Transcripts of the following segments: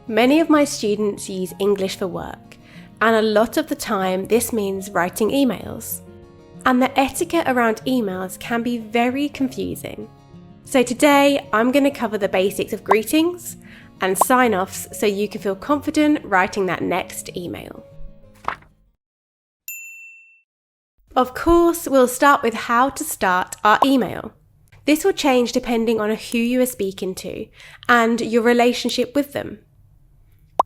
Many of my students use English for work, and a lot of the time this means writing emails. And the etiquette around emails can be very confusing. So today I'm going to cover the basics of greetings and sign-offs so you can feel confident writing that next email. Of course, we'll start with how to start our email. This will change depending on who you are speaking to and your relationship with them.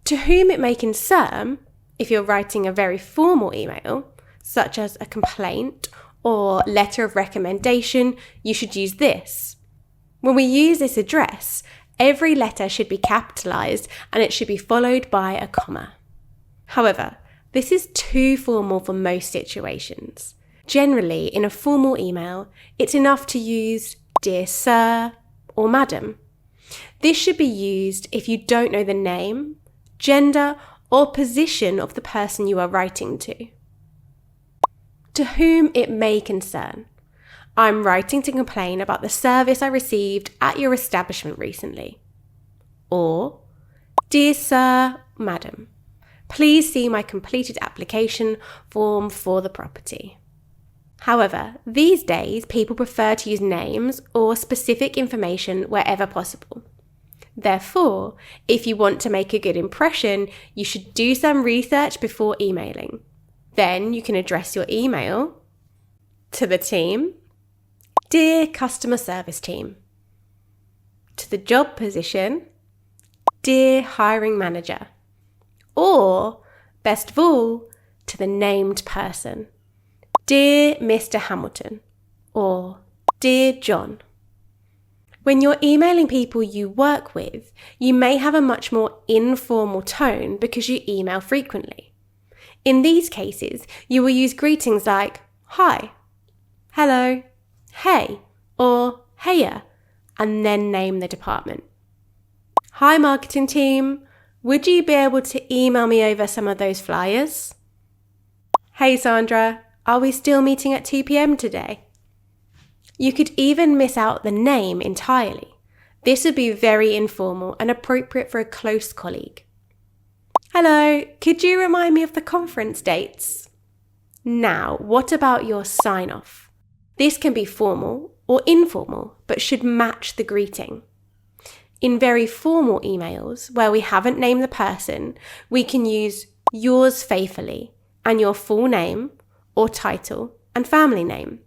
To whom it may concern, if you're writing a very formal email, such as a complaint or letter of recommendation, you should use this. When we use this address, every letter should be capitalised and it should be followed by a comma. However, this is too formal for most situations. Generally, in a formal email, it's enough to use Dear Sir or Madam. This should be used if you don't know the name, gender, or position of the person you are writing to. To whom it may concern. I'm writing to complain about the service I received at your establishment recently. Or, Dear Sir, Madam, please see my completed application form for the property. However, these days people prefer to use names or specific information wherever possible. Therefore, if you want to make a good impression, you should do some research before emailing. Then you can address your email to the team, Dear Customer Service Team. To the job position, Dear Hiring Manager. Or, best of all, to the named person, Dear Mr. Hamilton, or Dear John. When you're emailing people you work with, you may have a much more informal tone because you email frequently. In these cases, you will use greetings like hi, hello, hey, or heya, and then name the department. Hi marketing team, would you be able to email me over some of those flyers? Hey Sandra, are we still meeting at 2 p.m. today? You could even miss out the name entirely. This would be very informal and appropriate for a close colleague. Hello, could you remind me of the conference dates? Now, what about your sign-off? This can be formal or informal, but should match the greeting. In very formal emails, where we haven't named the person, we can use yours faithfully and your full name or title and family name.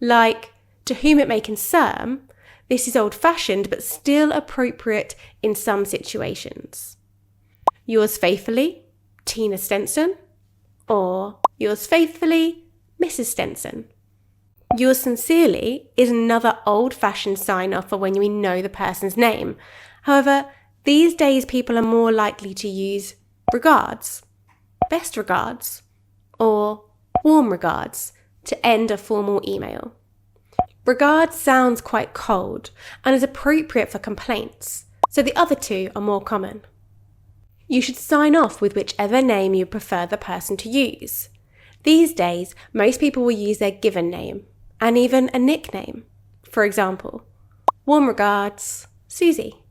Like, to whom it may concern, this is old-fashioned but still appropriate in some situations. Yours faithfully, Tina Stenson, or yours faithfully, Mrs. Stenson. Yours sincerely is another old-fashioned sign-off for when we know the person's name. However, these days people are more likely to use regards, best regards, or warm regards to end a formal email. Regards sounds quite cold and is appropriate for complaints, so the other two are more common. You should sign off with whichever name you prefer the person to use. These days, most people will use their given name and even a nickname. For example, warm regards, Susie.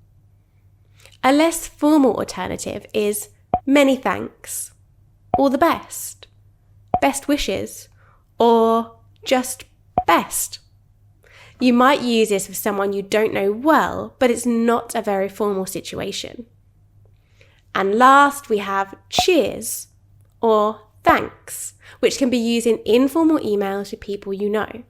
A less formal alternative is many thanks, all the best, best wishes, or just best. You might use this with someone you don't know well, but it's not a very formal situation. And last, we have cheers or thanks, which can be used in informal emails with people you know.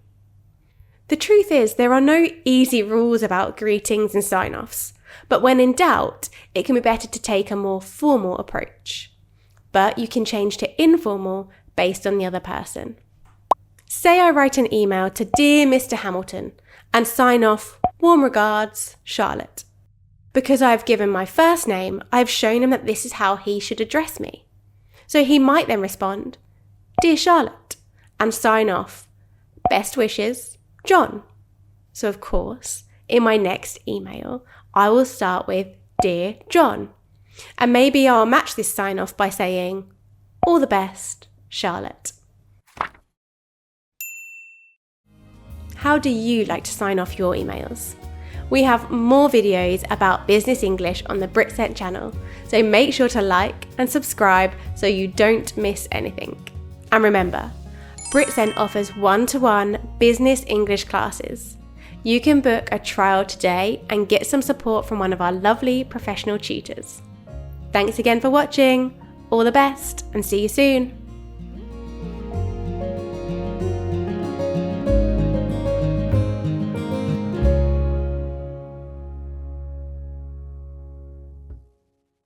The truth is, there are no easy rules about greetings and sign-offs, but when in doubt, it can be better to take a more formal approach. But you can change to informal based on the other person. Say I write an email to Dear Mr. Hamilton and sign off, warm regards, Charlotte. Because I've given my first name, I've shown him that this is how he should address me. So he might then respond, Dear Charlotte, and sign off, best wishes, John. So of course, in my next email, I will start with Dear John. And maybe I'll match this sign off by saying, all the best, Charlotte. How do you like to sign off your emails? We have more videos about business English on the Britcent channel, so make sure to like and subscribe so you don't miss anything. And remember, Britcent offers one-to-one business English classes. You can book a trial today and get some support from one of our lovely professional tutors. Thanks again for watching. All the best and see you soon.